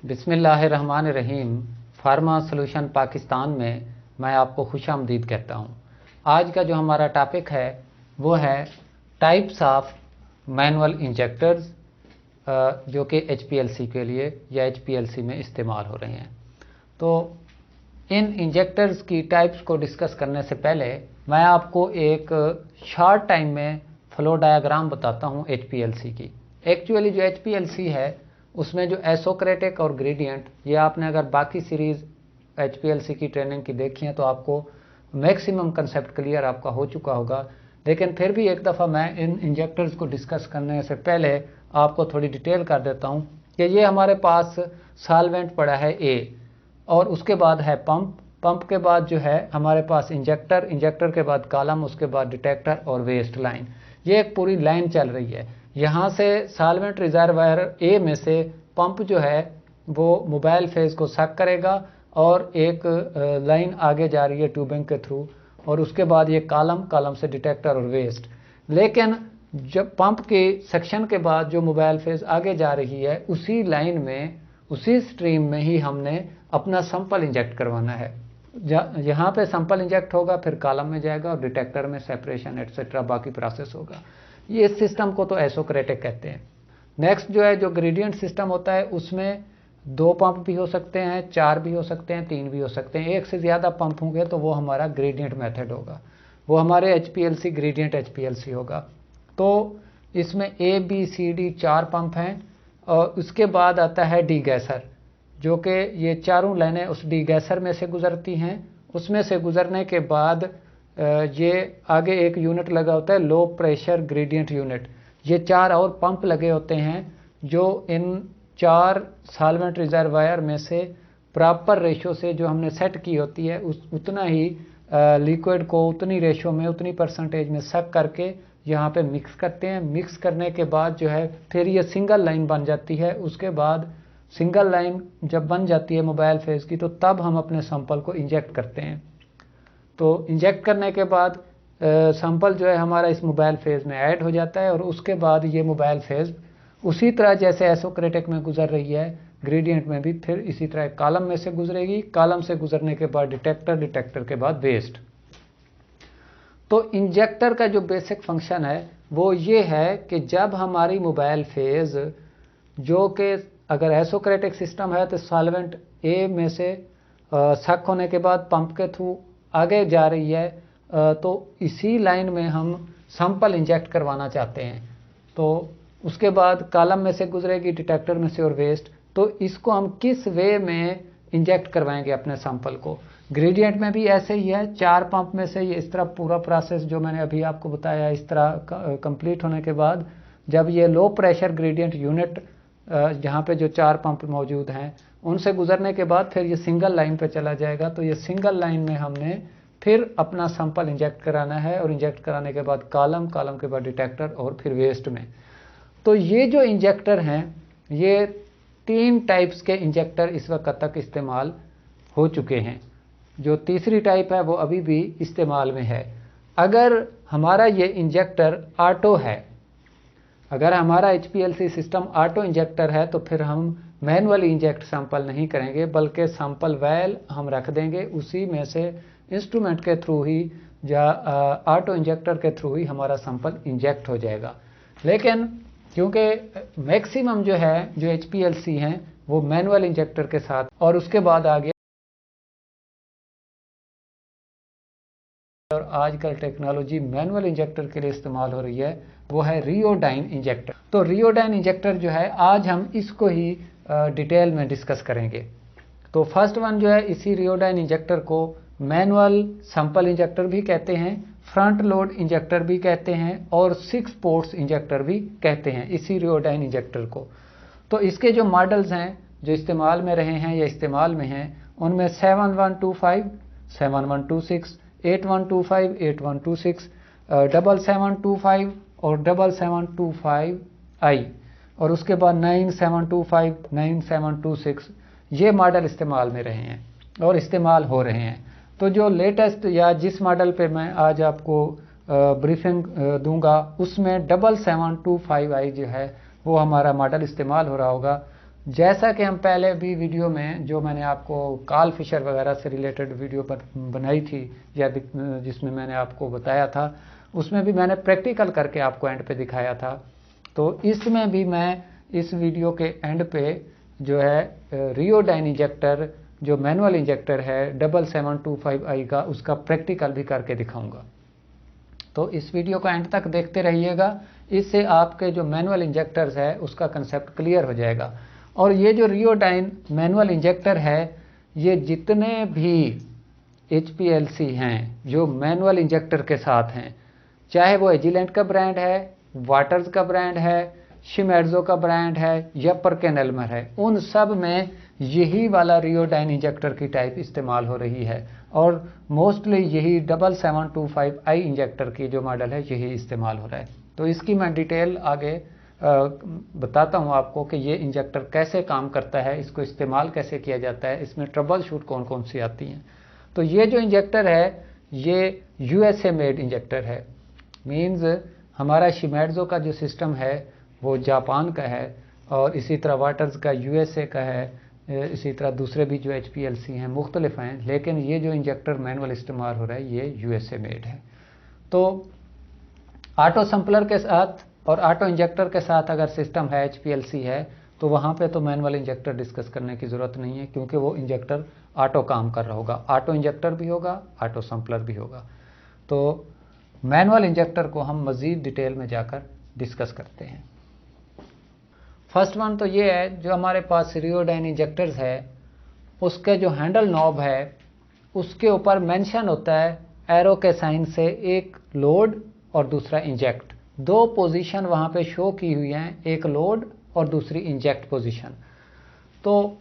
बिस्मिल्लाहिर्रहमानिर्रहीम। Pharma solution Pakistan में मैं आपको खुशामदीद कहता हूँ। आज का जो हमारा टॉपिक है वो है टाइप्स ऑफ मैनुअल इंजेक्टर्स, जो कि एचपीएलसी के लिए या एचपीएलसी में इस्तेमाल हो रहे हैं। तो इन इंजेक्टर्स की टाइप्स को डिस्कस करने से पहले मैं आपको एक शॉर्ट टाइम में फ्लो डायग्राम बताता हूँ एचपीएलसी की। एक्चुअली जो एचपीएलसी है उसमें जो एसोक्रेटिक और ग्रेडियंट, ये आपने अगर बाकी सीरीज़ एचपीएलसी की ट्रेनिंग की देखी है तो आपको मैक्सिमम कंसेप्ट क्लियर आपका हो चुका होगा, लेकिन फिर भी एक दफ़ा मैं इन इंजेक्टर्स को डिस्कस करने से पहले आपको थोड़ी डिटेल कर देता हूँ कि ये हमारे पास सॉल्वेंट पड़ा है ए, और उसके बाद है पंप के बाद जो है हमारे पास इंजेक्टर के बाद कॉलम, उसके बाद डिटेक्टर और वेस्ट लाइन। ये एक पूरी लाइन चल रही है। यहाँ से सॉल्वेंट रिजर्वायर ए में से पंप जो है वो मोबाइल फेज को सक करेगा और एक लाइन आगे जा रही है ट्यूबिंग के थ्रू, और उसके बाद ये कॉलम से डिटेक्टर और वेस्ट। लेकिन जब पंप के सेक्शन के बाद जो मोबाइल फेज आगे जा रही है उसी लाइन में, उसी स्ट्रीम में ही हमने अपना सैंपल इंजेक्ट करवाना है। यहाँ पे सैंपल इंजेक्ट होगा, फिर कॉलम में जाएगा और डिटेक्टर में सेपरेशन एटसेट्रा बाकी प्रोसेस होगा। ये इस सिस्टम को तो एसोक्रेटिक कहते हैं। नेक्स्ट जो है जो ग्रेडियंट सिस्टम होता है उसमें 2 पंप भी हो सकते हैं, 4 भी हो सकते हैं, 3 भी हो सकते हैं। एक से ज़्यादा पंप होंगे तो वो हमारा ग्रेडियंट मेथड होगा, वो हमारे एचपीएलसी ग्रेडियंट एचपीएलसी होगा। तो इसमें A B C D 4 pump हैं, और उसके बाद आता है डीगैसर, जो कि ये चारों लाइनें उस डीगैसर में से गुजरती हैं। उसमें से गुजरने के बाद ये आगे एक यूनिट लगा होता है लो प्रेशर ग्रेडियंट यूनिट। ये 4 और पंप लगे होते हैं जो इन 4 सॉल्वेंट रिजर्वायर में से प्रॉपर रेशो से जो हमने सेट की होती है उतना ही लिक्विड को उतनी रेशो में, उतनी परसेंटेज में सक करके यहाँ पे मिक्स करते हैं। मिक्स करने के बाद जो है फिर ये सिंगल लाइन बन जाती है। उसके बाद सिंगल लाइन जब बन जाती है मोबाइल फेज की, तो तब हम अपने सैंपल को इंजेक्ट करते हैं। तो इंजेक्ट करने के बाद सैंपल जो है हमारा इस मोबाइल फेज में ऐड हो जाता है, और उसके बाद ये मोबाइल फेज उसी तरह जैसे एसोक्रेटिक में गुजर रही है, ग्रेडियंट में भी फिर इसी तरह कॉलम में से गुजरेगी। कॉलम से गुजरने के बाद डिटेक्टर के बाद वेस्ट। तो इंजेक्टर का जो बेसिक फंक्शन है वो ये है कि जब हमारी मोबाइल फेज, जो कि अगर एसोक्रेटिक सिस्टम है तो सॉल्वेंट ए में से सक होने के बाद पंप के थ्रू आगे जा रही है, तो इसी लाइन में हम सैंपल इंजेक्ट करवाना चाहते हैं। तो उसके बाद कॉलम में से गुजरेगी, डिटेक्टर में से और वेस्ट। तो इसको हम किस वे में इंजेक्ट करवाएंगे अपने सैंपल को। ग्रेडियंट में भी ऐसे ही है, 4 पंप में से ये इस तरह पूरा प्रोसेस जो मैंने अभी आपको बताया इस तरह कंप्लीट होने के बाद जब ये लो प्रेशर ग्रेडियंट यूनिट जहाँ पे जो 4 पंप मौजूद हैं उनसे गुजरने के बाद फिर ये सिंगल लाइन पे चला जाएगा। तो ये सिंगल लाइन में हमने फिर अपना सैंपल इंजेक्ट कराना है, और इंजेक्ट कराने के बाद कॉलम के बाद डिटेक्टर और फिर वेस्ट में। तो ये जो इंजेक्टर हैं, ये 3 टाइप्स के इंजेक्टर इस वक्त तक इस्तेमाल हो चुके हैं। जो तीसरी टाइप है वो अभी भी इस्तेमाल में है। अगर हमारा ये इंजेक्टर ऑटो है, अगर हमारा एचपीएलसी सिस्टम ऑटो इंजेक्टर है, तो फिर हम मैनुअली इंजेक्ट सैंपल नहीं करेंगे, बल्कि सैंपल वेल हम रख देंगे, उसी में से इंस्ट्रूमेंट के थ्रू ही या ऑटो इंजेक्टर के थ्रू ही हमारा सैंपल इंजेक्ट हो जाएगा। लेकिन क्योंकि मैक्सिमम जो है जो एचपीएलसी हैं वो मैनुअल इंजेक्टर के साथ, और उसके बाद आगे और आजकल टेक्नोलॉजी मैनुअल इंजेक्टर के लिए इस्तेमाल हो रही है, वो है रियोडाइन इंजेक्टर। तो रियोडाइन इंजेक्टर जो है आज हम इसको ही डिटेल में डिस्कस करेंगे। तो फर्स्ट वन जो है, इसी रियोडाइन इंजेक्टर को मैनुअल सैंपल इंजेक्टर भी कहते हैं, फ्रंट लोड इंजेक्टर भी कहते हैं, और 6 पोर्ट्स इंजेक्टर भी कहते हैं इसी रियोडाइन इंजेक्टर को। तो इसके जो मॉडल्स हैं जो इस्तेमाल में रहे हैं या इस्तेमाल में हैं, उनमें 7125, 7126, 8125, 8126, 7725 और 7725i, और उसके बाद 9725, 9726, ये मॉडल इस्तेमाल में रहे हैं और इस्तेमाल हो रहे हैं। तो जो लेटेस्ट या जिस मॉडल पे मैं आज आपको ब्रीफिंग दूंगा उसमें 7725i जो है वो हमारा मॉडल इस्तेमाल हो रहा होगा, जैसा कि हम पहले भी वीडियो में जो मैंने आपको कार्ल फिशर वगैरह से रिलेटेड वीडियो पर बनाई थी या जिसमें मैंने आपको बताया था, उसमें भी मैंने प्रैक्टिकल करके आपको एंड पे दिखाया था। तो इसमें भी मैं इस वीडियो के एंड पे जो है रियोडाइन इंजेक्टर जो मैनुअल इंजेक्टर है 7725i का, उसका प्रैक्टिकल भी करके दिखाऊंगा। तो इस वीडियो को एंड तक देखते रहिएगा, इससे आपके जो मैनुअल इंजेक्टर्स है उसका कंसेप्ट क्लियर हो जाएगा। और ये जो रियोडाइन मैनुअल इंजेक्टर है, ये जितने भी HPLC हैं जो मैनुअल इंजेक्टर के साथ हैं, चाहे वो एजिलेंट का ब्रांड है, वाटर्स का ब्रांड है, शिमेड्जो का ब्रांड है या परकेन-एल्मर है, उन सब में यही वाला रियोडाइन इंजेक्टर की टाइप इस्तेमाल हो रही है। और मोस्टली यही 7725i इंजेक्टर की जो मॉडल है यही इस्तेमाल हो रहा है। तो इसकी मैं डिटेल आगे बताता हूँ आपको कि ये इंजेक्टर कैसे काम करता है, इसको इस्तेमाल कैसे किया जाता है, इसमें ट्रबल शूट कौन कौन सी आती हैं। तो ये जो इंजेक्टर है ये USA मेड इंजेक्टर है। मीन्स हमारा शिमेड्जो का जो सिस्टम है वो जापान का है, और इसी तरह वाटर्स का USA का है, इसी तरह दूसरे भी जो HPLC हैं मुख्तलिफ हैं, लेकिन ये जो इंजेक्टर मैनुअल इस्तेमाल हो रहा है ये USA मेड है। तो ऑटो सैंपलर के साथ और ऑटो इंजेक्टर के साथ अगर सिस्टम है HPLC है तो वहाँ पे तो मैनुअल इंजेक्टर डिस्कस करने की ज़रूरत नहीं है, क्योंकि वो इंजेक्टर ऑटो काम कर रहा होगा, ऑटो इंजेक्टर भी होगा, ऑटो सैंपलर भी होगा। तो मैनुअल इंजेक्टर को हम मज़ीद डिटेल में जाकर डिस्कस करते हैं। फर्स्ट वन तो ये है, जो हमारे पास रियोडाइन इंजेक्टर्स है उसके जो हैंडल नॉब है उसके ऊपर मेंशन होता है एरो के साइन से एक लोड और दूसरा इंजेक्ट। दो पोजीशन वहाँ पे शो की हुई हैं, एक लोड और दूसरी इंजेक्ट पोजीशन। तो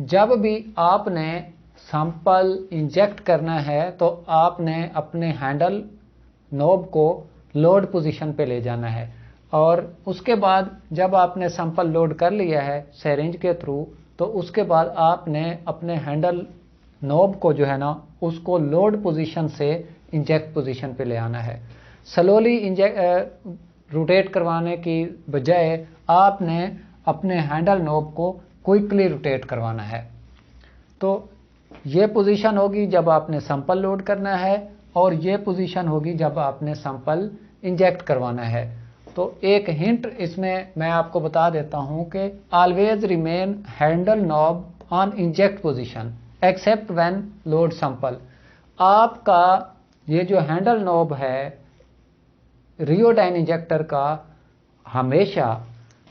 जब भी आपने सैंपल इंजेक्ट करना है तो आपने अपने हैंडल नॉब को लोड पोजीशन पे ले जाना है, और उसके बाद जब आपने सैंपल लोड कर लिया है सिरिंज के थ्रू, तो उसके बाद आपने अपने हैंडल नॉब को जो है ना उसको लोड पोजीशन से इंजेक्ट पोजीशन पे ले आना है। स्लोली रोटेट करवाने की बजाय आपने अपने हैंडल नॉब को क्विकली रोटेट करवाना है। तो ये पोजीशन होगी जब आपने सैंपल लोड करना है, और ये पोजीशन होगी जब आपने सैंपल इंजेक्ट करवाना है। तो एक हिंट इसमें मैं आपको बता देता हूं कि always remain handle knob on inject position except when load sample. आपका ये जो हैंडल नॉब है रियोडाइन इंजेक्टर का हमेशा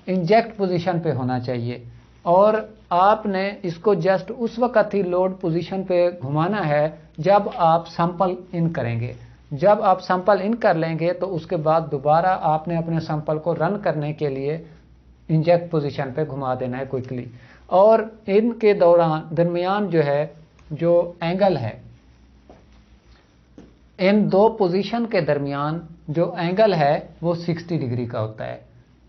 इंजेक्ट पोजीशन पे होना चाहिए, और आपने इसको जस्ट उस वक्त ही लोड पोजीशन पे घुमाना है जब आप सैंपल इन करेंगे। जब आप सैंपल इन कर लेंगे तो उसके बाद दोबारा आपने अपने सैंपल को रन करने के लिए इंजेक्ट पोजीशन पे घुमा देना है क्विकली। और इनके दरमियान जो है जो एंगल है, इन दो पोजीशन के दरमियान जो एंगल है वो 60 डिग्री का होता है।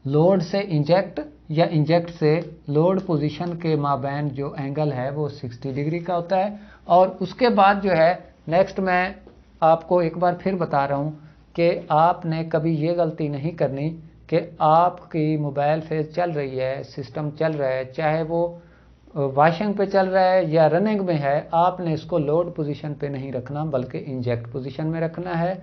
लोड से इंजेक्ट या इंजेक्ट से लोड पोजीशन के माबैन जो एंगल है वो 60 डिग्री का होता है। और उसके बाद जो है नेक्स्ट मैं आपको एक बार फिर बता रहा हूँ कि आपने कभी ये गलती नहीं करनी कि आपकी मोबाइल फेज चल रही है, सिस्टम चल रहा है, चाहे वो वॉशिंग पे चल रहा है या रनिंग में है, आपने इसको लोड पोजीशन पे नहीं रखना बल्कि इंजेक्ट पोजीशन में रखना है।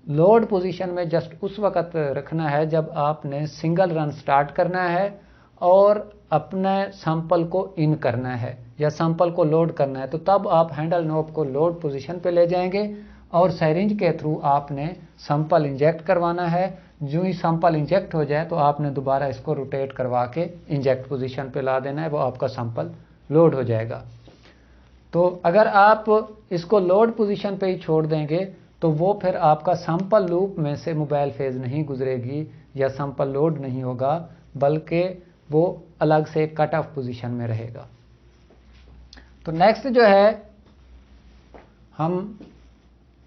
लोड पोजीशन में जस्ट उस वक्त रखना है जब आपने सिंगल रन स्टार्ट करना है और अपने सैंपल को इन करना है या सैंपल को लोड करना है, तो तब आप हैंडल नॉब को लोड पोजीशन पे ले जाएंगे और सिरिंज के थ्रू आपने सैंपल इंजेक्ट करवाना है। जो ही सैंपल इंजेक्ट हो जाए तो आपने दोबारा इसको रोटेट करवा के इंजेक्ट पोजीशन पे ला देना है, वो आपका सैंपल लोड हो जाएगा। तो अगर आप इसको लोड पोजीशन पे ही छोड़ देंगे तो वो फिर आपका सैंपल लूप में से मोबाइल फेज नहीं गुजरेगी या सैंपल लोड नहीं होगा, बल्कि वो अलग से कट ऑफ पोजीशन में रहेगा। तो नेक्स्ट जो है, हम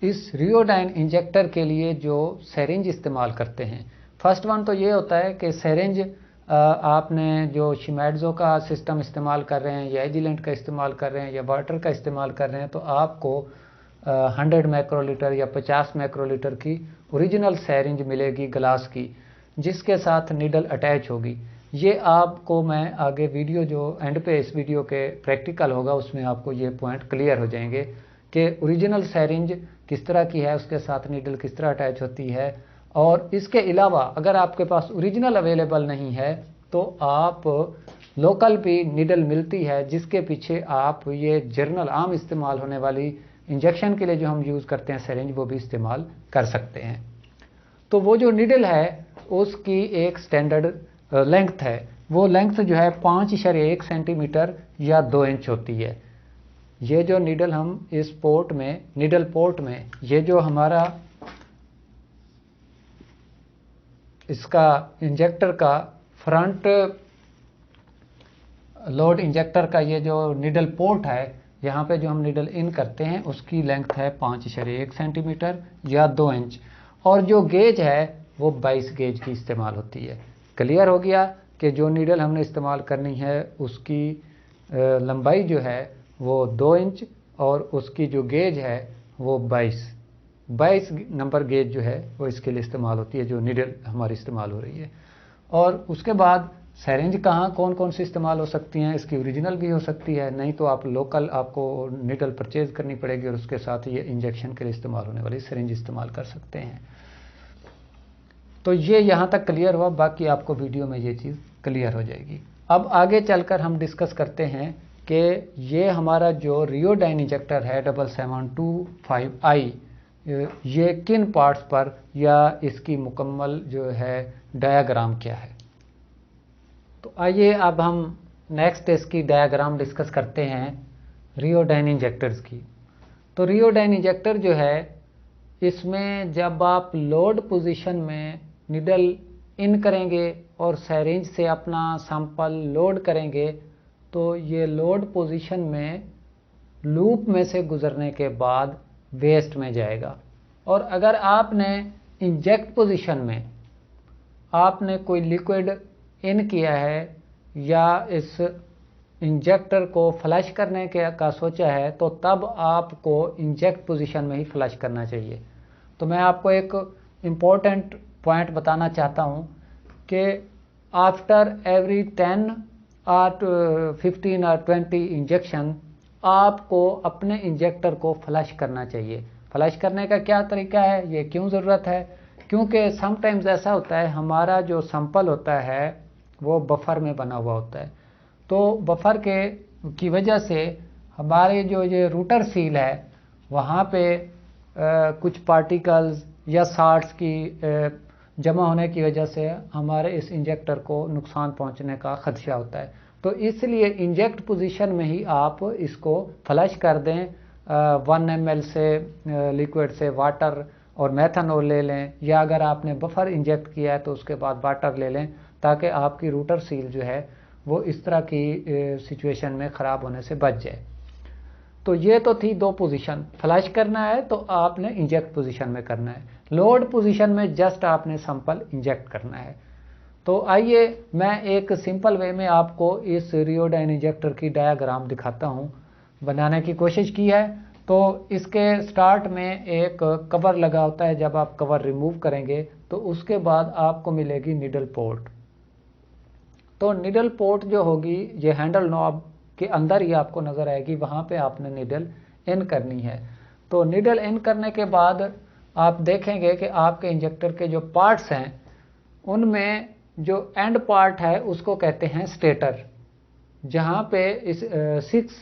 इस रियोडाइन इंजेक्टर के लिए जो सिरिंज इस्तेमाल करते हैं, फर्स्ट वन तो ये होता है कि सिरिंज आपने जो शिमेड्जो का सिस्टम इस्तेमाल कर रहे हैं या एजिलेंट का इस्तेमाल कर रहे हैं या वाटर का इस्तेमाल कर रहे हैं, तो आपको 100 माइक्रोलीटर या 50 माइक्रोलीटर की ओरिजिनल सिरिंज मिलेगी ग्लास की, जिसके साथ नीडल अटैच होगी। ये आपको मैं आगे वीडियो जो एंड पे इस वीडियो के प्रैक्टिकल होगा उसमें आपको ये पॉइंट क्लियर हो जाएंगे कि ओरिजिनल सैरिंज किस तरह की है, उसके साथ नीडल किस तरह अटैच होती है। और इसके अलावा अगर आपके पास ओरिजिनल अवेलेबल नहीं है तो आप लोकल भी नीडल मिलती है जिसके पीछे आप ये जर्नल आम इस्तेमाल होने वाली इंजेक्शन के लिए जो हम यूज़ करते हैं सैरिंज, वो भी इस्तेमाल कर सकते हैं। तो वो जो नीडल है उसकी एक स्टैंडर्ड लेंथ है, वो लेंथ जो है 5.1 सेंटीमीटर या 2 इंच होती है। ये जो नीडल हम इस पोर्ट में, नीडल पोर्ट में, ये जो हमारा इसका इंजेक्टर का फ्रंट लोड इंजेक्टर का ये जो नीडल पोर्ट है, यहाँ पे जो हम नीडल इन करते हैं उसकी लेंथ है 5.1 सेंटीमीटर या 2 इंच। और जो गेज है वो 22 गेज की इस्तेमाल होती है। क्लियर हो गया कि जो नीडल हमने इस्तेमाल करनी है उसकी लंबाई जो है वो 2 इंच और उसकी जो गेज है वो 22 नंबर गेज जो है वो इसके लिए इस्तेमाल होती है, जो नीडल हमारी इस्तेमाल हो रही है। और उसके बाद सैरिंज कहाँ कौन कौन सी इस्तेमाल हो सकती हैं, इसकी ओरिजिनल भी हो सकती है, नहीं तो आप लोकल आपको नीडल परचेज करनी पड़ेगी और उसके साथ ये इंजेक्शन के लिए इस्तेमाल होने वाली सैरिंज इस्तेमाल कर सकते हैं। तो ये यहाँ तक क्लियर हुआ, बाकी आपको वीडियो में ये चीज़ क्लियर हो जाएगी। अब आगे चलकर हम डिस्कस करते हैं कि ये हमारा जो रियोडाइन इंजेक्टर है 7725i ये किन पार्ट्स पर, या इसकी मुकम्मल जो है डायग्राम क्या है। तो आइए अब हम नेक्स्ट इसकी डायग्राम डिस्कस करते हैं रियोडाइन इंजेक्टर्स की। तो रियोडाइन इंजेक्टर जो है, इसमें जब आप लोड पोजीशन में निडल इन करेंगे और सैरिंज से अपना सैंपल लोड करेंगे तो ये लोड पोजीशन में लूप में से गुजरने के बाद वेस्ट में जाएगा। और अगर आपने इंजेक्ट पोजीशन में आपने कोई लिक्विड इन किया है या इस इंजेक्टर को फ्लश करने का सोचा है तो तब आपको इंजेक्ट पोजीशन में ही फ्लश करना चाहिए। तो मैं आपको एक इम्पोर्टेंट पॉइंट बताना चाहता हूँ कि आफ्टर एवरी 10 और 15 और 20 इंजेक्शन आपको अपने इंजेक्टर को फ्लश करना चाहिए। फ्लश करने का क्या तरीका है, ये क्यों ज़रूरत है, क्योंकि समटाइम्स ऐसा होता है हमारा जो सैंपल होता है वो बफर में बना हुआ होता है। तो बफर की वजह से हमारे जो ये रूटर सील है वहाँ पे कुछ पार्टिकल्स या साल्ट्स की जमा होने की वजह से हमारे इस इंजेक्टर को नुकसान पहुंचने का खदशा होता है। तो इसलिए इंजेक्ट पोजीशन में ही आप इसको फ्लश कर दें। 1 ml से लिक्विड से वाटर और मेथनॉल ले लें, या अगर आपने बफर इंजेक्ट किया है तो उसके बाद वाटर ले लें, ताकि आपकी रूटर सील जो है वो इस तरह की सिचुएशन में ख़राब होने से बच जाए। तो ये तो थी दो पोजीशन, फ्लश करना है तो आपने इंजेक्ट पोजीशन में करना है, लोड पोजीशन में जस्ट आपने सैंपल इंजेक्ट करना है। तो आइए मैं एक सिंपल वे में आपको इस रियोडाइन इंजेक्टर की डायग्राम दिखाता हूँ, बनाने की कोशिश की है। तो इसके स्टार्ट में एक कवर लगा होता है, जब आप कवर रिमूव करेंगे तो उसके बाद आपको मिलेगी निडल पोर्ट। तो निडल पोर्ट जो होगी ये हैंडल नॉब के अंदर ही आपको नज़र आएगी, वहाँ पे आपने निडल इन करनी है। तो निडल इन करने के बाद आप देखेंगे कि आपके इंजेक्टर के जो पार्ट्स हैं उनमें जो एंड पार्ट है उसको कहते हैं स्टेटर, जहाँ पे इस 6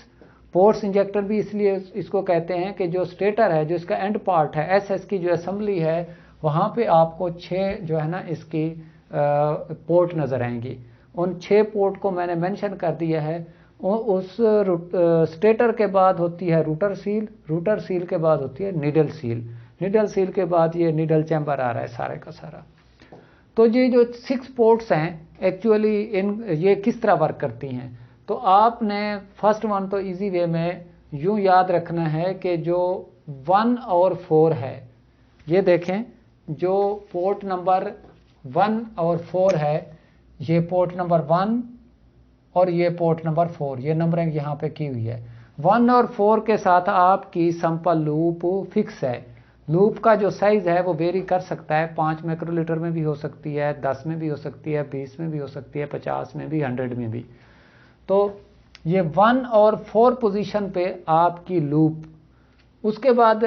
पोर्ट्स इंजेक्टर भी इसलिए इसको कहते हैं कि जो स्टेटर है, जो इसका एंड पार्ट है, एसएस की जो असेंबली है, वहाँ पे आपको 6 जो है ना इसकी पोर्ट नज़र आएंगी। उन 6 पोर्ट को मैंने मेंशन कर दिया है। उस स्टेटर के बाद होती है रूटर सील, रूटर सील के बाद होती है निडल सील, निडल सील के बाद ये निडल चैम्बर आ रहा है सारे का सारा। तो ये जो 6 पोर्ट्स हैं एक्चुअली ये किस तरह वर्क करती हैं, तो आपने फर्स्ट वन तो इजी वे में यूँ याद रखना है कि जो 1 और 4 है, ये देखें जो पोर्ट नंबर 1 और 4 है, ये पोर्ट नंबर 1 और ये पोर्ट नंबर 4, ये नंबरिंग यहाँ पे की हुई है। 1 और 4 के साथ आपकी सैंपल लूप फिक्स है। लूप का जो साइज़ है वो वेरी कर सकता है, 5 माइक्रोलीटर में भी हो सकती है, 10 में भी हो सकती है, 20 में भी हो सकती है, 50 में भी, 100 में भी। तो ये 1 और 4 पोजीशन पे आपकी लूप। उसके बाद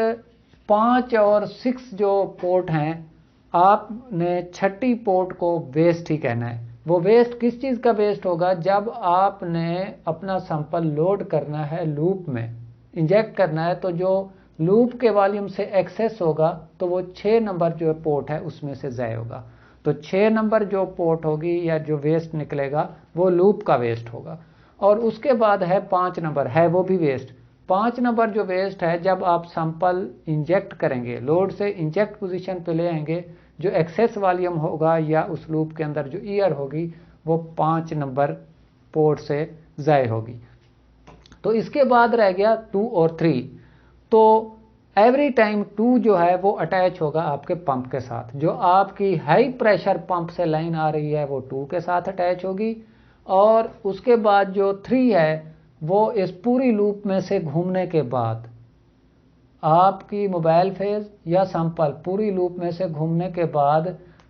5 और 6 जो पोर्ट हैं, आपने छठी पोर्ट को वेस्ट ही कहना है। वो वेस्ट किस चीज़ का वेस्ट होगा? जब आपने अपना सैंपल लोड करना है, लूप में इंजेक्ट करना है, तो जो लूप के वॉल्यूम से एक्सेस होगा तो वो 6 नंबर जो पोर्ट है उसमें से ज़ाय होगा। तो 6 नंबर जो पोर्ट होगी या जो वेस्ट निकलेगा वो लूप का वेस्ट होगा। और उसके बाद है 5 नंबर, है वो भी वेस्ट। 5 नंबर जो वेस्ट है, जब आप सैंपल इंजेक्ट करेंगे, लोड से इंजेक्ट पोजीशन पे ले आएंगे, जो एक्सेस वॉल्यूम होगा या उस लूप के अंदर जो ईयर होगी वो 5 नंबर पोर्ट से ज़ाय होगी। तो इसके बाद रह गया 2 और 3। तो एवरी टाइम 2 जो है वो अटैच होगा आपके पंप के साथ। जो आपकी हाई प्रेशर पंप से लाइन आ रही है वो 2 के साथ अटैच होगी। और उसके बाद जो 3 है वो इस पूरी लूप में से घूमने के बाद आपकी मोबाइल फेज या सैंपल पूरी लूप में से घूमने के बाद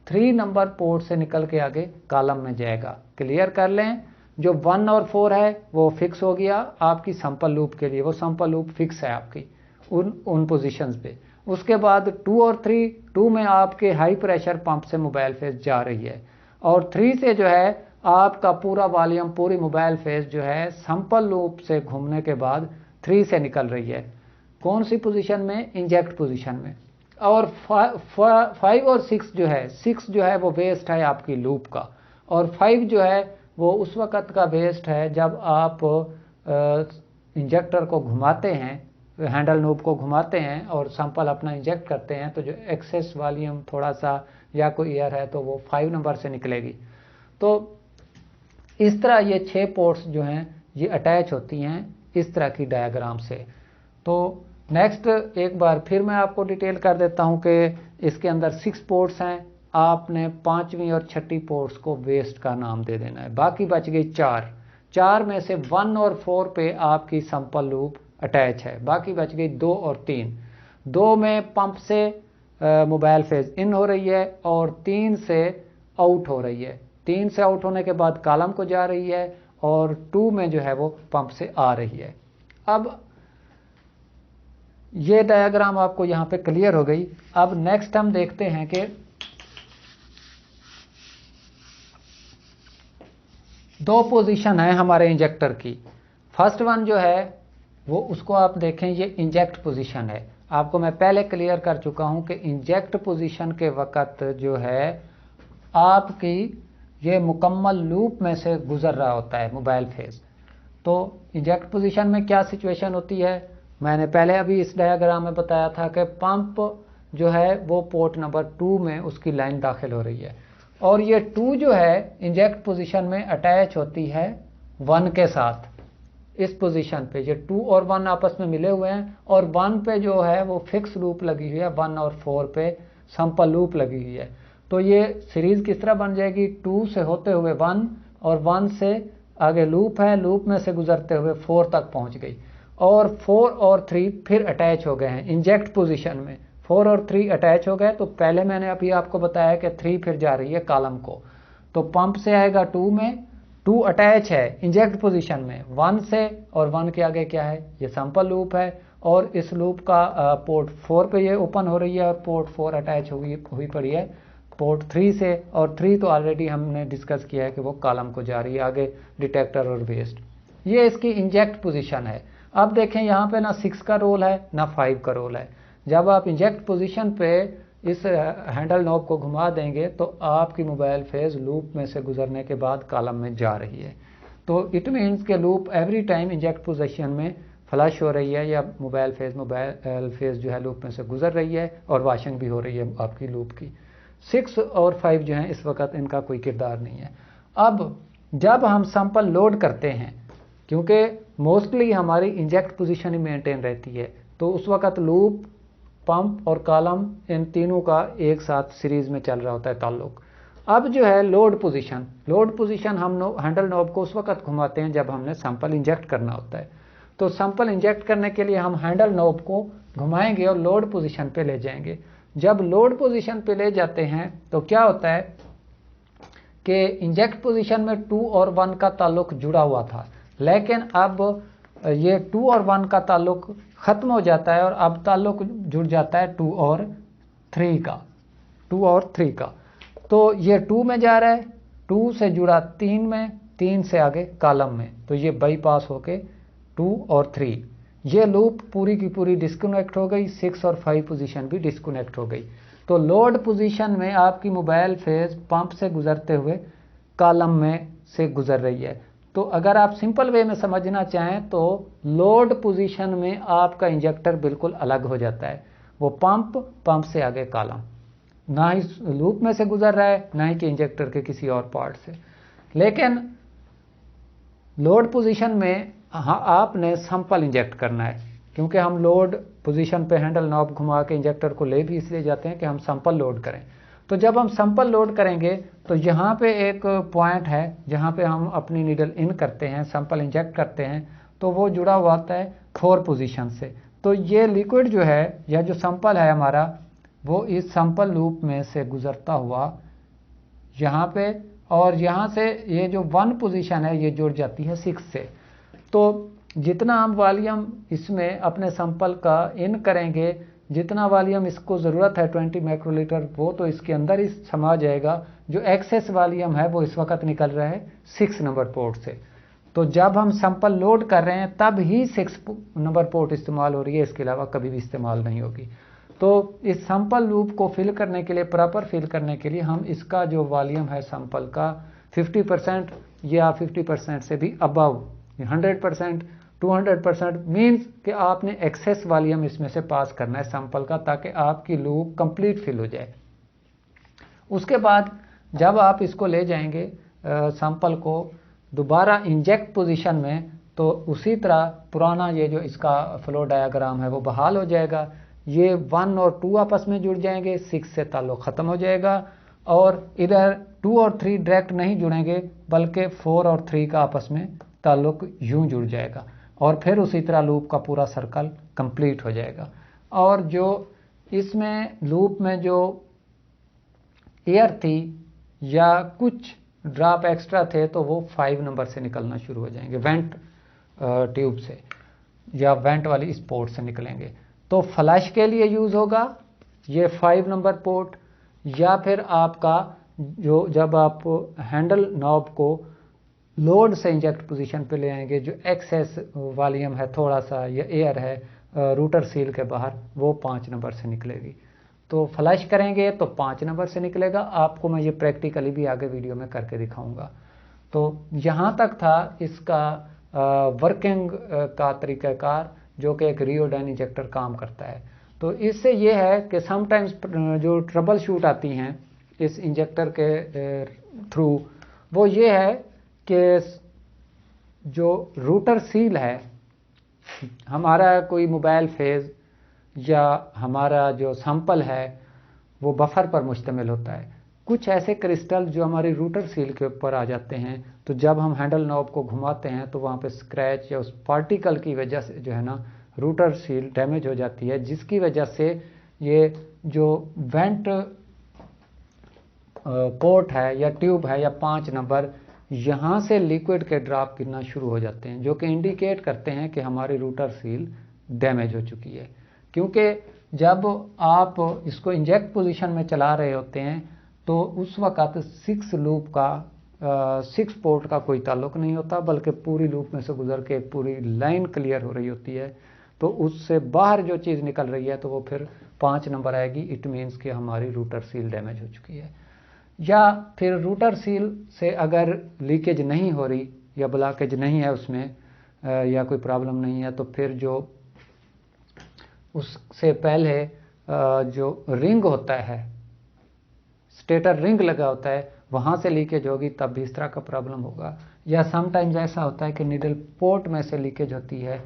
3 नंबर पोर्ट से निकल के आगे कॉलम में जाएगा। क्लियर कर लें, जो 1 और 4 है वो फिक्स हो गया आपकी सैंपल लूप के लिए, वो सैंपल लूप फिक्स है आपकी उन पोजीशंस पे। उसके बाद 2 और 3, 2 में आपके हाई प्रेशर पंप से मोबाइल फेज जा रही है, और 3 से जो है आपका पूरा वॉल्यूम, पूरी मोबाइल फेज जो है सैंपल लूप से घूमने के बाद 3 से निकल रही है। कौन सी पोजीशन में? इंजेक्ट पोजीशन में। और 5 और 6 जो है, 6 जो है वो वेस्ट है आपकी लूप का, और 5 जो है वो उस वक़्त का वेस्ट है जब आप इंजेक्टर को घुमाते हैं, हैंडल नोब को घुमाते हैं और सैंपल अपना इंजेक्ट करते हैं, तो जो एक्सेस वॉल्यूम थोड़ा सा या कोई एयर है तो वो 5 नंबर से निकलेगी। तो इस तरह ये 6 पोर्ट्स जो हैं ये अटैच होती हैं इस तरह की डायग्राम से। तो नेक्स्ट एक बार फिर मैं आपको डिटेल कर देता हूं कि इसके अंदर 6 पोर्ट्स हैं। आपने 5वीं और 6ठी पोर्ट्स को वेस्ट का नाम दे देना है। बाकी बच गई 4 में से 1 और 4 पे आपकी सैंपल लूप अटैच है, बाकी बच गई 2 और 3। 2 में पंप से मोबाइल फेज इन हो रही है और 3 से आउट हो रही है। 3 से आउट होने के बाद कॉलम को जा रही है और 2 में जो है वो पंप से आ रही है। अब ये डायग्राम आपको यहाँ पे क्लियर हो गई। अब नेक्स्ट हम देखते हैं कि दो पोजीशन है हमारे इंजेक्टर की। फर्स्ट वन जो है वो उसको आप देखें, ये इंजेक्ट पोजीशन है। आपको मैं पहले क्लियर कर चुका हूं कि इंजेक्ट पोजीशन के वक्त जो है आपकी ये मुकम्मल लूप में से गुजर रहा होता है मोबाइल फेज। तो इंजेक्ट पोजीशन में क्या सिचुएशन होती है, मैंने पहले अभी इस डायग्राम में बताया था कि पंप जो है वो पोर्ट नंबर 2 में उसकी लाइन दाखिल हो रही है, और ये 2 जो है इंजेक्ट पोजीशन में अटैच होती है 1 के साथ। इस पोजीशन पे ये 2 और 1 आपस में मिले हुए हैं, और 1 पे जो है वो फिक्स लूप लगी हुई है, 1 और 4 पे सैंपल लूप लगी हुई है। तो ये सीरीज किस तरह बन जाएगी, 2 से होते हुए 1 और 1 से आगे लूप है, लूप में से गुजरते हुए 4 तक पहुंच गई, और 4 और 3 फिर अटैच हो गए हैं इंजेक्ट पोजीशन में। 4 और 3 अटैच हो गए, तो पहले मैंने अभी आपको बताया कि 3 फिर जा रही है कॉलम को, तो पंप से आएगा 2 में, 2 अटैच है इंजेक्ट पोजीशन में 1 से, और 1 के आगे क्या है, ये सैंपल लूप है, और इस लूप का पोर्ट 4 पे ये ओपन हो रही है, और पोर्ट 4 अटैच हुई पड़ी है पोर्ट 3 से, और 3 तो ऑलरेडी हमने डिस्कस किया है कि वो कॉलम को जा रही है आगे डिटेक्टर और वेस्ट। ये इसकी इंजेक्ट पोजीशन है। अब देखें यहाँ पे ना 6 का रोल है ना 5 का रोल है। जब आप इंजेक्ट पोजीशन पे इस हैंडल नॉब को घुमा देंगे तो आपकी मोबाइल फेज लूप में से गुजरने के बाद कॉलम में जा रही है। तो इट मीन्स के loop every time inject position में फ्लश हो रही है, या मोबाइल फेज जो है लूप में से गुजर रही है, और वॉशिंग भी हो रही है आपकी लूप की। 6 और 5 जो हैं इस वक्त इनका कोई किरदार नहीं है। अब जब हम सैंपल लोड करते हैं, क्योंकि मोस्टली हमारी इंजेक्ट पोजीशन ही मेंटेन रहती है, तो उस वक्त लूप, पंप और कॉलम इन तीनों का एक साथ सीरीज में चल रहा होता है ताल्लुक। अब जो है लोड पोजीशन हम हैंडल नॉब को उस वक्त घुमाते हैं जब हमने सैंपल इंजेक्ट करना होता है। तो सैंपल इंजेक्ट करने के लिए हम हैंडल नॉब को घुमाएंगे और लोड पोजीशन पे ले जाएंगे। जब लोड पोजीशन पे ले जाते हैं तो क्या होता है कि इंजेक्ट पोजीशन में 2 और 1 का ताल्लुक जुड़ा हुआ था, लेकिन अब ये 2 और 1 का ताल्लुक खत्म हो जाता है और अब ताल्लुक जुड़ जाता है 2 और 3 का, 2 और 3 का। तो ये 2 में जा रहा है, 2 से जुड़ा 3 में, 3 से आगे कॉलम में, तो ये बाईपास होके 2 और 3, ये लूप पूरी की पूरी डिस्कनेक्ट हो गई। 6 और 5 पोजीशन भी डिस्कनेक्ट हो गई। तो लोड पोजीशन में आपकी मोबाइल फेज पंप से गुजरते हुए कॉलम में से गुजर रही है। तो अगर आप सिंपल वे में समझना चाहें तो लोड पोजीशन में आपका इंजेक्टर बिल्कुल अलग हो जाता है, वो पंप से आगे कॉलम, ना ही लूप में से गुजर रहा है ना ही कि इंजेक्टर के किसी और पार्ट से। लेकिन लोड पोजीशन में आपने सैंपल इंजेक्ट करना है, क्योंकि हम लोड पोजीशन पे हैंडल नॉब घुमा के इंजेक्टर को ले भी इसलिए जाते हैं कि हम सैंपल लोड करें। तो जब हम सैंपल लोड करेंगे तो यहाँ पे एक पॉइंट है जहाँ पे हम अपनी नीडल इन करते हैं, सैंपल इंजेक्ट करते हैं, तो वो जुड़ा हुआ होता है 4 पोजीशन से। तो ये लिक्विड जो है या जो सैंपल है हमारा, वो इस सैंपल लूप में से गुजरता हुआ यहाँ पे, और यहाँ से ये जो 1 पोजीशन है ये जुड़ जाती है 6 से। तो जितना हम वॉल्यूम इसमें अपने सैंपल का इन करेंगे, जितना वॉल्यूम इसको ज़रूरत है 20 माइक्रोलीटर, वो तो इसके अंदर ही समा जाएगा। जो एक्सेस वॉल्यूम है वो इस वक्त निकल रहा है 6 नंबर पोर्ट से। तो जब हम सैंपल लोड कर रहे हैं तब ही 6 नंबर पोर्ट इस्तेमाल हो रही है, इसके अलावा कभी भी इस्तेमाल नहीं होगी। तो इस सैंपल लूप को फिल करने के लिए, प्रॉपर फिल करने के लिए हम इसका जो वॉल्यूम है सैंपल का 50% या 50% से भी अबव, 100%, 200% मीन्स कि आपने एक्सेस वॉल्यूम इसमें से पास करना है सैंपल का, ताकि आपकी लूप कंप्लीट फिल हो जाए। उसके बाद जब आप इसको ले जाएंगे सैंपल को दोबारा इंजेक्ट पोजीशन में, तो उसी तरह पुराना ये जो इसका फ्लो डायग्राम है वो बहाल हो जाएगा। ये 1 और 2 आपस में जुड़ जाएंगे, 6 से ताल्लुक ख़त्म हो जाएगा, और इधर 2 और 3 डायरेक्ट नहीं जुड़ेंगे बल्कि 4 और 3 का आपस में ताल्लुक यूं जुड़ जाएगा, और फिर उसी तरह लूप का पूरा सर्कल कंप्लीट हो जाएगा। और जो इसमें लूप में जो एयर थी या कुछ ड्रॉप एक्स्ट्रा थे तो वो 5 नंबर से निकलना शुरू हो जाएंगे, वेंट ट्यूब से या वेंट वाली इस पोर्ट से निकलेंगे। तो फ्लैश के लिए यूज़ होगा ये 5 नंबर पोर्ट, या फिर आपका जो जब आप हैंडल नॉब को लोड से इंजेक्ट पोजीशन पे ले आएंगे, जो एक्सेस वॉल्यूम है थोड़ा सा या एयर है रूटर सील के बाहर, वो 5 नंबर से निकलेगी। तो फ्लैश करेंगे तो 5 नंबर से निकलेगा। आपको मैं ये प्रैक्टिकली भी आगे वीडियो में करके दिखाऊंगा। तो यहाँ तक था इसका वर्किंग का तरीक़ाकार, जो कि एक रियोडाइन इंजेक्टर काम करता है। तो इससे ये है कि समटाइम्स जो ट्रबल शूट आती हैं इस इंजेक्टर के थ्रू, वो ये है कि जो रूटर सील है, हमारा कोई मोबाइल फेज़ या हमारा जो सैंपल है वो बफर पर मुश्तमिल होता है। कुछ ऐसे क्रिस्टल जो हमारी रूटर सील के ऊपर आ जाते हैं, तो जब हम हैंडल नॉब को घुमाते हैं तो वहाँ पे स्क्रैच या उस पार्टिकल की वजह से जो है ना रूटर सील डैमेज हो जाती है, जिसकी वजह से ये जो वेंट पोर्ट है या ट्यूब है या 5 नंबर, यहाँ से लिक्विड के ड्रॉप गिरना शुरू हो जाते हैं, जो कि इंडिकेट करते हैं कि हमारी रूटर सील डैमेज हो चुकी है। क्योंकि जब आप इसको इंजेक्ट पोजीशन में चला रहे होते हैं तो उस वक़्त 6 लूप का 6 पोर्ट का कोई ताल्लुक नहीं होता, बल्कि पूरी लूप में से गुजर के पूरी लाइन क्लियर हो रही होती है। तो उससे बाहर जो चीज़ निकल रही है तो वो फिर 5 नंबर आएगी। इट मीन्स कि हमारी रूटर सील डैमेज हो चुकी है। या फिर रूटर सील से अगर लीकेज नहीं हो रही या ब्लॉकेज नहीं है उसमें या कोई प्रॉब्लम नहीं है, तो फिर जो उससे पहले जो रिंग होता है, स्टेटर रिंग लगा होता है, वहाँ से लीकेज होगी, तब भी इस तरह का प्रॉब्लम होगा। या समटाइम्स ऐसा होता है कि निडल पोर्ट में से लीकेज होती है,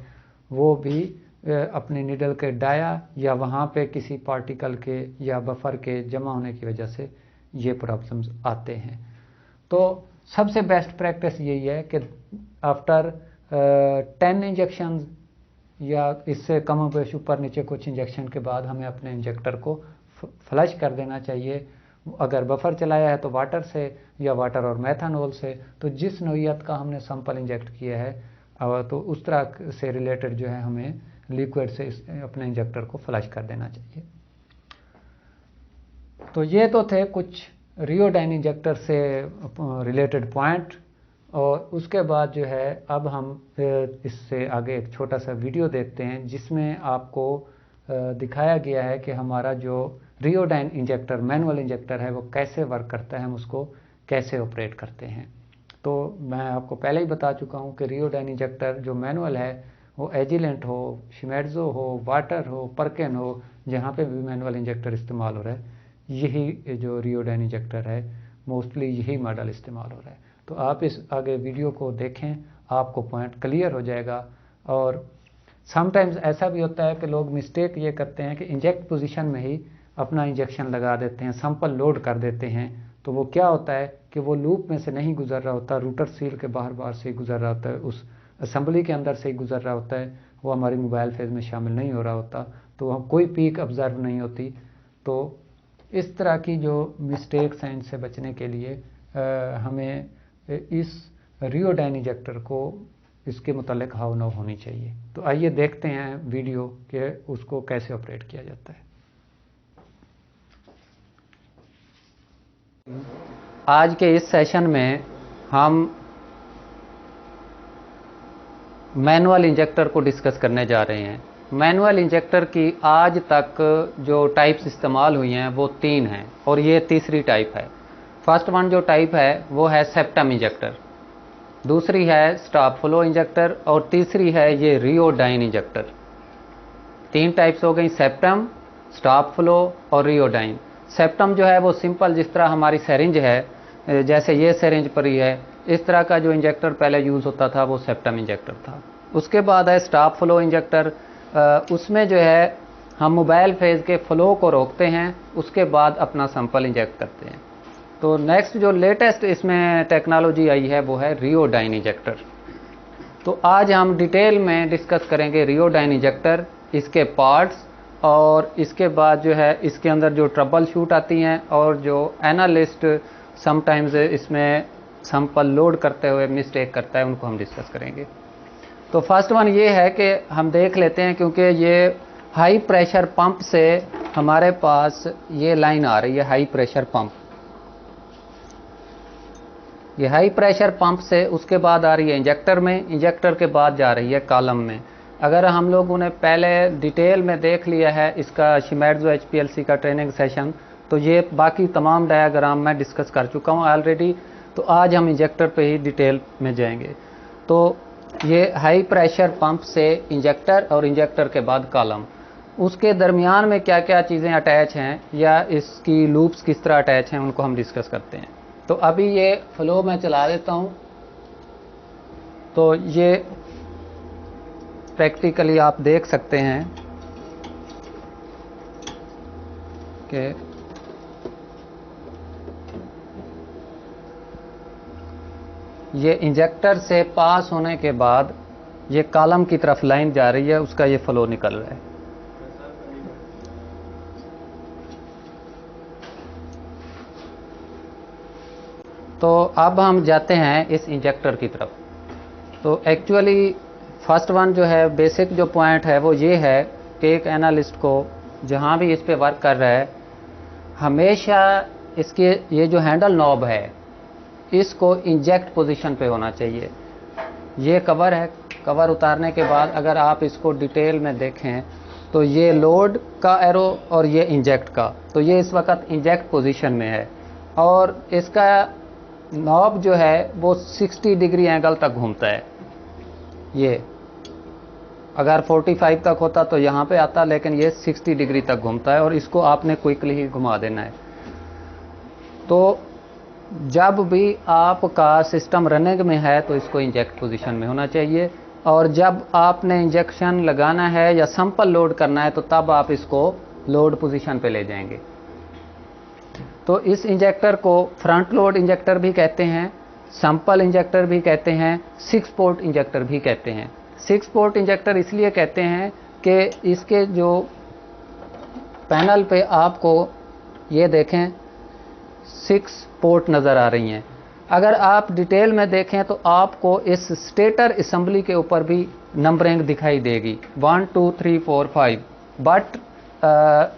वो भी अपनी निडल के डाया या वहाँ पे किसी पार्टिकल के या बफर के जमा होने की वजह से ये प्रॉब्लम्स आते हैं। तो सबसे बेस्ट प्रैक्टिस यही है कि आफ्टर 10 इंजेक्शन या इससे कम बेश ऊपर नीचे कुछ इंजेक्शन के बाद हमें अपने इंजेक्टर को फ्लश कर देना चाहिए। अगर बफर चलाया है तो वाटर से या वाटर और मेथनॉल से, तो जिस नोयत का हमने सैंपल इंजेक्ट किया है तो उस तरह से रिलेटेड जो है हमें लिक्विड से अपने इंजेक्टर को फ्लश कर देना चाहिए। तो ये तो थे कुछ रियोडाइन इंजेक्टर से रिलेटेड पॉइंट, और उसके बाद जो है अब हम इससे आगे एक छोटा सा वीडियो देखते हैं जिसमें आपको दिखाया गया है कि हमारा जो रियोडाइन इंजेक्टर मैनुअल इंजेक्टर है वो कैसे वर्क करता है, हम उसको कैसे ऑपरेट करते हैं। तो मैं आपको पहले ही बता चुका हूँ कि रियोडाइन इंजेक्टर जो मैनुअल है वो एजिलेंट हो, शिमेड्ज़ो हो, वाटर हो, परकेन हो, जहाँ पे भी मैनुअल इंजेक्टर इस्तेमाल हो रहा है, यही जो रियोडाइन इंजेक्टर है मोस्टली यही मॉडल इस्तेमाल हो रहा है। तो आप इस आगे वीडियो को देखें, आपको पॉइंट क्लियर हो जाएगा। और समटाइम्स ऐसा भी होता है कि लोग मिस्टेक ये करते हैं कि इंजेक्ट पोजीशन में ही अपना इंजेक्शन लगा देते हैं, सैंपल लोड कर देते हैं। तो वो क्या होता है कि वो लूप में से नहीं गुजर रहा होता, रूटर सील के बाहर से ही गुजर रहा होता है, उस असेंबली के अंदर से ही गुजर रहा होता है, वो हमारी मोबाइल फेज में शामिल नहीं हो रहा होता, तो हम कोई पीक ऑब्जर्व नहीं होती। तो इस तरह की जो मिस्टेक्स हैं इनसे बचने के लिए हमें इस रियोडाइन इंजेक्टर को इसके मुतालिक हाउ नाउ होनी चाहिए। तो आइए देखते हैं वीडियो कि उसको कैसे ऑपरेट किया जाता है। आज के इस सेशन में हम मैनुअल इंजेक्टर को डिस्कस करने जा रहे हैं। मैनुअल इंजेक्टर की आज तक जो टाइप्स इस्तेमाल हुई हैं वो 3 हैं और ये तीसरी टाइप है। फर्स्ट वन जो टाइप है वो है सेप्टम इंजेक्टर, दूसरी है स्टॉप फ्लो इंजेक्टर और तीसरी है ये रियोडाइन इंजेक्टर। 3 टाइप्स हो गई, सेप्टम, स्टॉप फ्लो और रियोडाइन। सेप्टम जो है वो सिंपल जिस तरह हमारी सिरिंज है, जैसे ये सिरिंज पर ही है, इस तरह का जो इंजेक्टर पहले यूज़ होता था वो सेप्टम इंजेक्टर था। उसके बाद है स्टॉप फ्लो इंजेक्टर, उसमें जो है हम मोबाइल फेज के फ्लो को रोकते हैं, उसके बाद अपना सैंपल इंजेक्ट करते हैं। तो नेक्स्ट जो लेटेस्ट इसमें टेक्नोलॉजी आई है वो है रियोडाइन इंजेक्टर। तो आज हम डिटेल में डिस्कस करेंगे रियोडाइन इंजेक्टर, इसके पार्ट्स, और इसके बाद जो है इसके अंदर जो ट्रबल शूट आती हैं और जो एनालिस्ट समटाइम्स इसमें सैंपल लोड करते हुए मिस्टेक करता है, उनको हम डिस्कस करेंगे। तो फर्स्ट वन ये है कि हम देख लेते हैं, क्योंकि ये हाई प्रेशर पंप से हमारे पास ये लाइन आ रही है, हाई प्रेशर पंप, ये हाई प्रेशर पंप से उसके बाद आ रही है इंजेक्टर में, इंजेक्टर के बाद जा रही है कॉलम में। अगर हम लोगों ने पहले डिटेल में देख लिया है इसका शिमेड्ज़ो HPLC का ट्रेनिंग सेशन, तो ये बाकी तमाम डायग्राम मैं डिस्कस कर चुका हूँ ऑलरेडी। तो आज हम इंजेक्टर पे ही डिटेल में जाएंगे। तो ये हाई प्रेशर पंप से इंजेक्टर और इंजेक्टर के बाद कॉलम, उसके दरमियान में क्या क्या चीज़ें अटैच हैं या इसकी लूप्स किस तरह अटैच हैं, उनको हम डिस्कस करते हैं। तो अभी ये फ्लो मैं चला देता हूँ। तो ये प्रैक्टिकली आप देख सकते हैं कि ये इंजेक्टर से पास होने के बाद ये कॉलम की तरफ लाइन जा रही है, उसका ये फ्लो निकल रहा है। तो अब हम जाते हैं इस इंजेक्टर की तरफ। तो एक्चुअली फर्स्ट वन जो है बेसिक जो पॉइंट है वो ये है कि एक एनालिस्ट को जहाँ भी इस पे वर्क कर रहा है, हमेशा इसके ये जो हैंडल नॉब है इसको इंजेक्ट पोजीशन पे होना चाहिए। ये कवर है, कवर उतारने के बाद अगर आप इसको डिटेल में देखें तो ये लोड का एरो और ये इंजेक्ट का, तो ये इस वक्त इंजेक्ट पोजीशन में है और इसका नॉब जो है वो 60 डिग्री एंगल तक घूमता है। ये अगर 45 तक होता तो यहाँ पे आता, लेकिन ये 60 डिग्री तक घूमता है और इसको आपने क्विकली ही घुमा देना है। तो जब भी आपका सिस्टम रनिंग में है तो इसको इंजेक्ट पोजीशन में होना चाहिए, और जब आपने इंजेक्शन लगाना है या सैंपल लोड करना है तो तब आप इसको लोड पोजीशन पे ले जाएंगे। तो इस इंजेक्टर को फ्रंट लोड इंजेक्टर भी कहते हैं, सैंपल इंजेक्टर भी कहते हैं, 6 पोर्ट इंजेक्टर भी कहते हैं। 6 पोर्ट इंजेक्टर इसलिए कहते हैं कि इसके जो पैनल पे आपको ये देखें 6 पोर्ट नज़र आ रही हैं। अगर आप डिटेल में देखें तो आपको इस स्टेटर असेंबली के ऊपर भी नंबरिंग दिखाई देगी 1 2 3 4 5। बट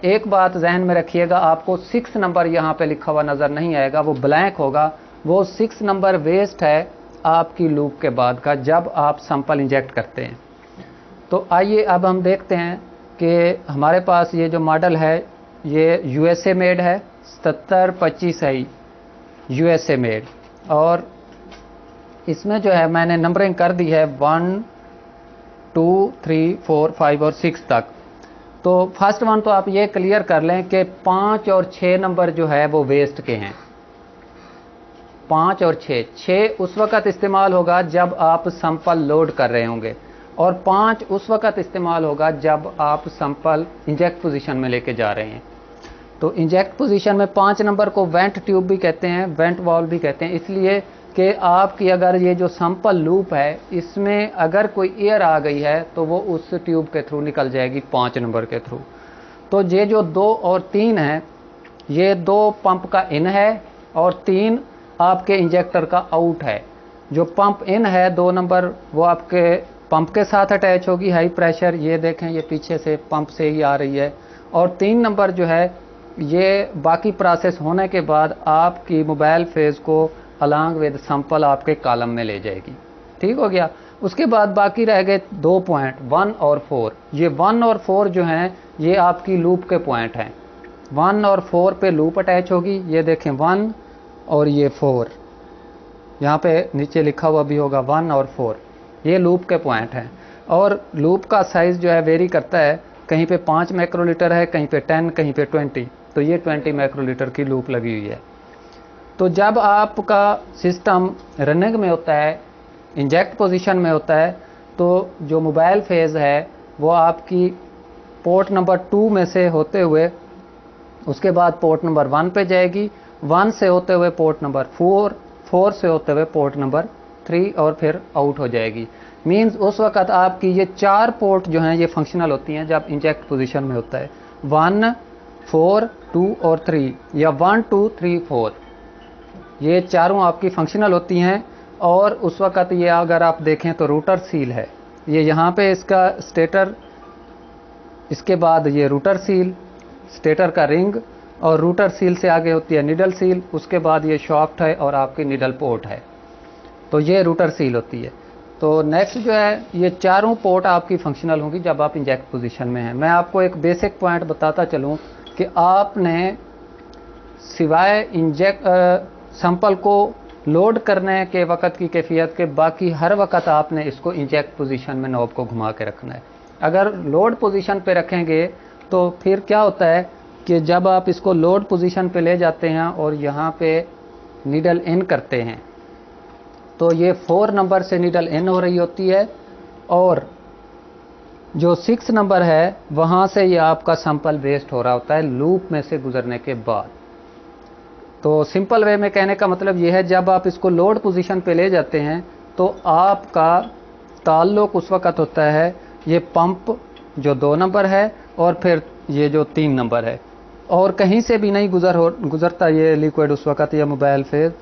एक बात जहन में रखिएगा, आपको 6 नंबर यहाँ पे लिखा हुआ नज़र नहीं आएगा, वो ब्लैंक होगा। वो 6 नंबर वेस्ट है आपकी लूप के बाद का जब आप सैंपल इंजेक्ट करते हैं। तो आइए अब हम देखते हैं कि हमारे पास ये जो मॉडल है ये यूएसए मेड है, 7725i यूएसए मेड, और इसमें जो है मैंने नंबरिंग कर दी है 1 2 3 4 5 और 6 तक। तो फर्स्ट वन तो आप ये क्लियर कर लें कि 5 और 6 नंबर जो है वो वेस्ट के हैं। 5 और 6 उस वक़्त इस्तेमाल होगा जब आप सैंपल लोड कर रहे होंगे, और 5 उस वक़्त इस्तेमाल होगा जब आप सैंपल इंजेक्ट पोजीशन में लेके जा रहे हैं। तो इंजेक्ट पोजीशन में 5 नंबर को वेंट ट्यूब भी कहते हैं, वेंट वाल्व भी कहते हैं, इसलिए कि आपकी अगर ये जो सैंपल लूप है इसमें अगर कोई एयर आ गई है तो वो उस ट्यूब के थ्रू निकल जाएगी 5 नंबर के थ्रू। तो ये जो 2 और 3 है, ये 2 पंप का इन है और 3 आपके इंजेक्टर का आउट है। जो पंप इन है 2 नंबर वो आपके पंप के साथ अटैच होगी, हाई प्रेशर, ये देखें ये पीछे से पंप से ही आ रही है। और 3 नंबर जो है ये बाकी प्रोसेस होने के बाद आपकी मोबाइल फेज को अलॉन्ग विद सैंपल आपके कॉलम में ले जाएगी। ठीक हो गया। उसके बाद बाकी रह गए 2 पॉइंट 1 और 4। ये 1 और 4 जो हैं ये आपकी लूप के पॉइंट हैं। 1 और 4 पे लूप अटैच होगी, ये देखें 1 और ये 4, यहाँ पे नीचे लिखा हुआ भी होगा 1 और 4, ये लूप के पॉइंट हैं। और लूप का साइज़ जो है वेरी करता है, कहीं पे 5 माइक्रोलीटर है, कहीं पे 10, कहीं पे 20। तो ये 20 माइक्रोलीटर की लूप लगी हुई है। तो जब आपका सिस्टम रनिंग में होता है, इंजेक्ट पोजीशन में होता है, तो जो मोबाइल फेज़ है वो आपकी पोर्ट नंबर 2 में से होते हुए उसके बाद पोर्ट नंबर 1 पे जाएगी, 1 से होते हुए पोर्ट नंबर 4, 4 से होते हुए पोर्ट नंबर 3 और फिर आउट हो जाएगी। मींस उस वक़्त आपकी ये 4 पोर्ट जो हैं ये फंक्शनल होती हैं जब इंजेक्ट पोजीशन में होता है। 1 4 2 और 3 या 1 2 3 4 ये चारों आपकी फंक्शनल होती हैं। और उस वक़्त ये अगर आप देखें तो रूटर सील है, ये यहाँ पे इसका स्टेटर, इसके बाद ये रूटर सील, स्टेटर का रिंग, और रूटर सील से आगे होती है निडल सील, उसके बाद ये शाफ्ट है और आपकी निडल पोर्ट है। तो ये रूटर सील होती है। तो नेक्स्ट जो है ये चारों पोर्ट आपकी फंक्शनल होंगी जब आप इंजेक्ट पोजीशन में हैं। मैं आपको एक बेसिक पॉइंट बताता चलूँ कि आपने सिवाय सैंपल को लोड करने के वक़्त की कैफियत के बाकी हर वक़्त आपने इसको इंजेक्ट पोजीशन में नॉब को घुमा के रखना है। अगर लोड पोजीशन पे रखेंगे तो फिर क्या होता है कि जब आप इसको लोड पोजीशन पे ले जाते हैं और यहाँ पे नीडल इन करते हैं तो ये 4 नंबर से नीडल इन हो रही होती है, और जो 6 नंबर है वहाँ से ये आपका सैंपल वेस्ट हो रहा होता है लूप में से गुजरने के बाद। तो सिंपल वे में कहने का मतलब ये है, जब आप इसको लोड पोजीशन पे ले जाते हैं तो आपका ताल्लुक उस वक़्त होता है ये पंप जो 2 नंबर है और फिर ये जो 3 नंबर है, और कहीं से भी नहीं गुजरता ये लिक्विड उस वक़्त, या मोबाइल फेज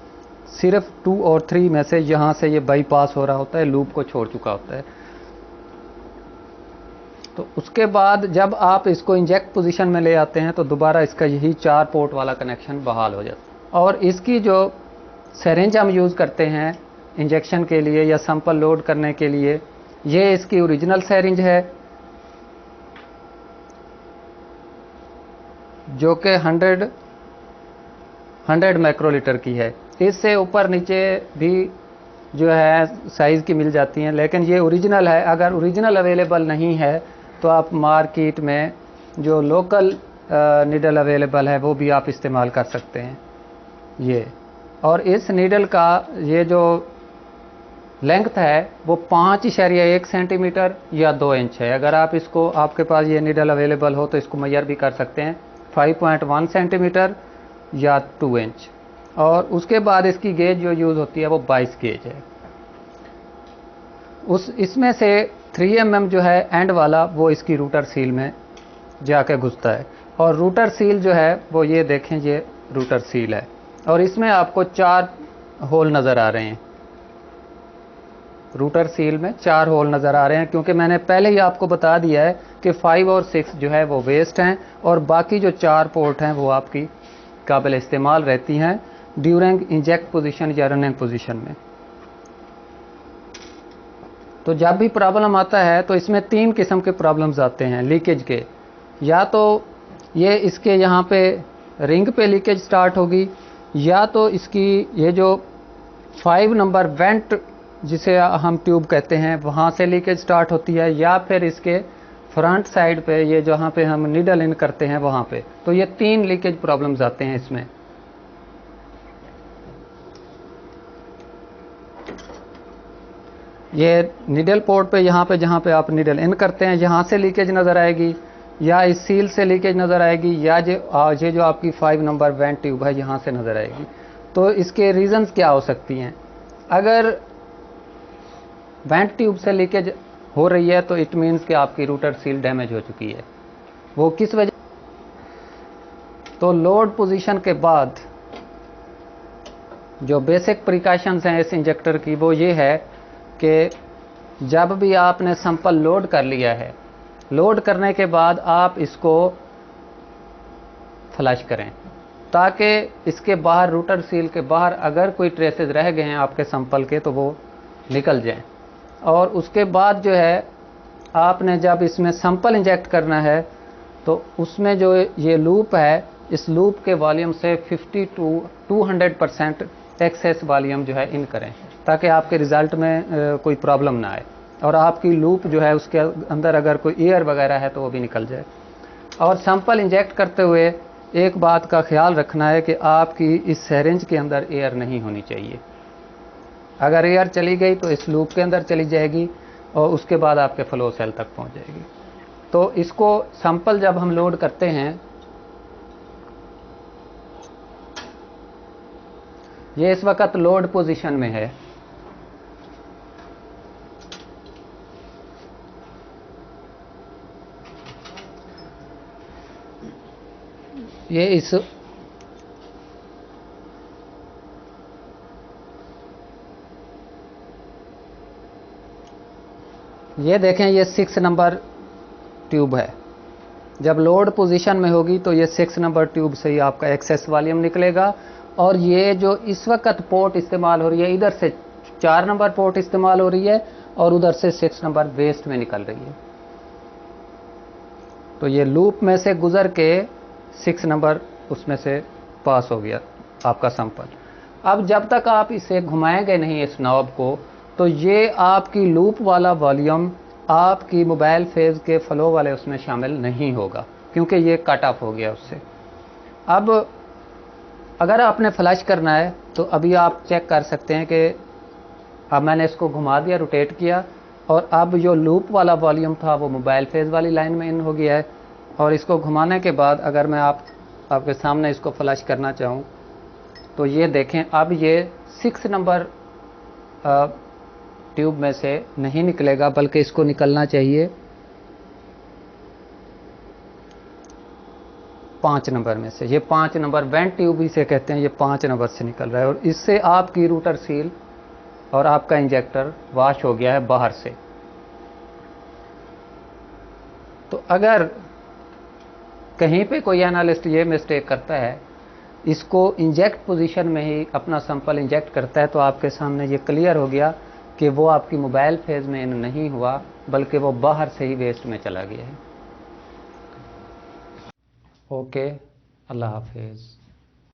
सिर्फ 2 और 3 में से यहाँ से ये बाईपास हो रहा होता है, लूप को छोड़ चुका होता है। तो उसके बाद जब आप इसको इंजेक्ट पोजीशन में ले आते हैं तो दोबारा इसका यही 4 पोर्ट वाला कनेक्शन बहाल हो जाता है। और इसकी जो सिरिंज हम यूज़ करते हैं इंजेक्शन के लिए या सैंपल लोड करने के लिए, ये इसकी ओरिजिनल सिरिंज है जो कि 100 माइक्रोलीटर की है। इससे ऊपर नीचे भी जो है साइज़ की मिल जाती हैं, लेकिन ये ओरिजिनल है। अगर ओरिजिनल अवेलेबल नहीं है तो आप मार्केट में जो लोकल नीडल अवेलेबल है वो भी आप इस्तेमाल कर सकते हैं ये। और इस नीडल का ये जो लेंथ है वो 5.1 सेंटीमीटर या 2 इंच है। अगर आप इसको, आपके पास ये नीडल अवेलेबल हो तो इसको मेजर भी कर सकते हैं, 5.1 सेंटीमीटर या 2 इंच। और उसके बाद इसकी गेज जो यूज़ होती है वो 22 गेज है। इसमें से 3 mm जो है एंड वाला वो इसकी रूटर सील में जाके घुसता है, और रूटर सील जो है वो ये देखें, ये रूटर सील है, और इसमें आपको 4 होल नज़र आ रहे हैं। रूटर सील में 4 होल नज़र आ रहे हैं, क्योंकि मैंने पहले ही आपको बता दिया है कि 5 और 6 जो है वो वेस्ट हैं, और बाकी जो 4 पोर्ट हैं वो आपकी काबिल इस्तेमाल रहती हैं ड्यूरिंग इंजेक्ट पोजीशन या रनिंग पोजीशन में। तो जब भी प्रॉब्लम आता है तो इसमें 3 किस्म के प्रॉब्लम्स आते हैं लीकेज के। या तो ये इसके यहाँ पे रिंग पे लीकेज स्टार्ट होगी, या तो इसकी ये जो 5 नंबर वेंट जिसे हम ट्यूब कहते हैं वहाँ से लीकेज स्टार्ट होती है, या फिर इसके फ्रंट साइड पे ये जहाँ पे हम नीडल इन करते हैं वहाँ पे। तो ये 3 लीकेज प्रॉब्लम्स आते हैं इसमें। ये नीडल पोर्ट पे यहाँ पे जहाँ पे आप नीडल इन करते हैं यहाँ से लीकेज नज़र आएगी, या इस सील से लीकेज नज़र आएगी, या ये जो आपकी 5 नंबर वेंट ट्यूब है यहाँ से नज़र आएगी। तो इसके रीज़न्स क्या हो सकती हैं? अगर वेंट ट्यूब से लीकेज हो रही है तो इट मीन्स कि आपकी रूटर सील डैमेज हो चुकी है। वो किस वजह? तो लोड पोजीशन के बाद जो बेसिक प्रिकॉशंस हैं इस इंजेक्टर की वो ये है कि जब भी आपने सैंपल लोड कर लिया है, लोड करने के बाद आप इसको फ्लश करें, ताकि इसके बाहर रूटर सील के बाहर अगर कोई ट्रेसेस रह गए हैं आपके सैंपल के तो वो निकल जाएं। और उसके बाद जो है आपने जब इसमें सैंपल इंजेक्ट करना है तो उसमें जो ये लूप है, इस लूप के वॉल्यूम से 50 to 200% एक्सेस वॉल्यूम जो है इन करें, ताकि आपके रिज़ल्ट में कोई प्रॉब्लम ना आए, और आपकी लूप जो है उसके अंदर अगर कोई एयर वगैरह है तो वो भी निकल जाए। और सैंपल इंजेक्ट करते हुए एक बात का ख्याल रखना है कि आपकी इस सिरिंज के अंदर एयर नहीं होनी चाहिए। अगर एयर चली गई तो इस लूप के अंदर चली जाएगी और उसके बाद आपके फ्लो सेल तक पहुंच जाएगी। तो इसको सैंपल जब हम लोड करते हैं, ये इस वक्त लोड पोजीशन में है, ये देखें, ये 6 नंबर ट्यूब है। जब लोड पोजीशन में होगी तो ये 6 नंबर ट्यूब से ही आपका एक्सेस वॉल्यूम निकलेगा, और ये जो इस वक्त पोर्ट इस्तेमाल हो रही है, इधर से 4 नंबर पोर्ट इस्तेमाल हो रही है और उधर से 6 नंबर वेस्ट में निकल रही है। तो ये लूप में से गुजर के 6 नंबर उसमें से पास हो गया आपका सैंपल। अब जब तक आप इसे घुमाएंगे नहीं इस नॉब को, तो ये आपकी लूप वाला वॉल्यूम आपकी मोबाइल फेज के फ्लो वाले उसमें शामिल नहीं होगा, क्योंकि ये कट ऑफ हो गया उससे। अब अगर आपने फ्लश करना है तो अभी आप चेक कर सकते हैं कि अब मैंने इसको घुमा दिया, रोटेट किया, और अब जो लूप वाला वॉल्यूम था वो मोबाइल फेज वाली लाइन में इन हो गया है। और इसको घुमाने के बाद अगर मैं आपके सामने इसको फ्लश करना चाहूँ तो ये देखें, अब ये 6 नंबर ट्यूब में से नहीं निकलेगा, बल्कि इसको निकलना चाहिए 5 नंबर में से। ये 5 नंबर वेंट ट्यूब इसे कहते हैं, ये 5 नंबर से निकल रहा है, और इससे आपकी रूटर सील और आपका इंजेक्टर वॉश हो गया है बाहर से। तो अगर कहीं पे कोई एनालिस्ट ये मिस्टेक करता है, इसको इंजेक्ट पोजीशन में ही अपना सैंपल इंजेक्ट करता है, तो आपके सामने ये क्लियर हो गया कि वो आपकी मोबाइल फेज में इन नहीं हुआ, बल्कि वो बाहर से ही वेस्ट में चला गया है। ओके, अल्लाह हाफिज़।